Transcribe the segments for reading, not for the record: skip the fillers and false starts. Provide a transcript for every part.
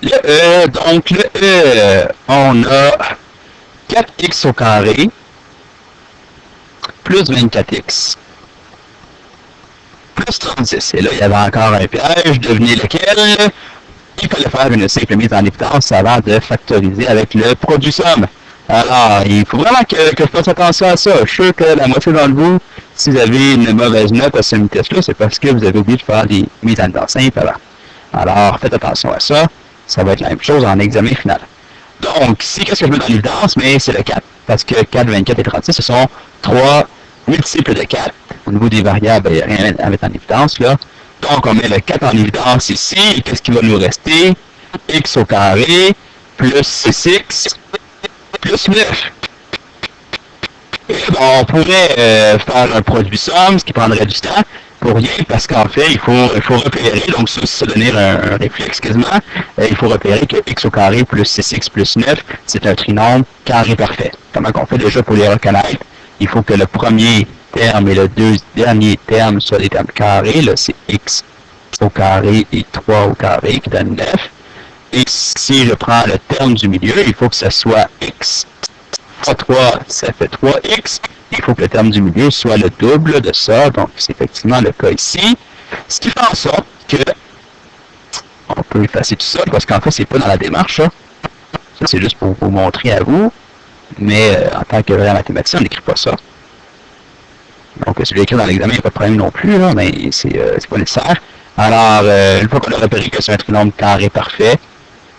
Donc le on a 4x au carré plus 24x plus 36. Et là, il y avait encore un piège, devinez lequel. Il fallait faire une simple mise en évidence avant de factoriser avec le produit somme. Alors, il faut vraiment que je fasse attention à ça. Je suis sûr que la moitié d'entre vous, si vous avez une mauvaise note à ce test-là, c'est parce que vous avez oublié de faire des mises en évidence simples avant. Alors, faites attention à ça. Ça va être la même chose en examen final. Donc, ici, qu'est-ce que je mets dans l'évidence? Mais c'est le 4. Parce que 4, 24 et 36, ce sont 3 multiples de 4. Au niveau des variables, il n'y a rien à mettre en évidence, là. Donc, on met le 4 en évidence ici. Et qu'est-ce qui va nous rester? X au carré plus 6x plus 9. On pourrait faire un produit somme, ce qui prendrait du temps, pour rien, parce qu'en fait, il faut repérer, donc ça, c'est donner un réflexe quasiment, il faut repérer que x au carré plus 6x plus 9, c'est un trinôme carré parfait. Comment on fait déjà pour les reconnaître? Il faut que le premier terme et le dernier terme soient des termes carrés, là c'est x au carré et 3 au carré qui donne 9. Et si je prends le terme du milieu, il faut que ce soit x fois 3, ça fait 3x. Il faut que le terme du milieu soit le double de ça. Donc, c'est effectivement le cas ici. Ce qui fait en sorte que on peut effacer tout ça, parce qu'en fait, c'est pas dans la démarche. Ça, c'est juste pour vous montrer à vous. Mais en tant que vrai mathématicien, on n'écrit pas ça. Donc, si je l'écris dans l'examen, il n'y a pas de problème non plus, là, mais c'est pas nécessaire. Alors, une fois qu'on a repéré que c'est un trinôme carré parfait,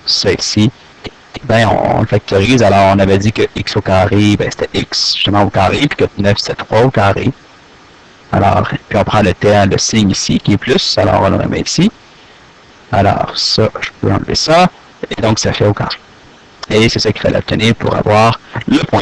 ça ici, ben on le factorise. Alors, on avait dit que x au carré, ben c'était x justement au carré, puis que 9, c'est 3 au carré. Alors, puis on prend le signe ici, qui est plus, alors on le remet ici. Alors, ça, je peux enlever ça, et donc ça fait au carré. Et c'est ça qu'il fallait obtenir pour avoir le point.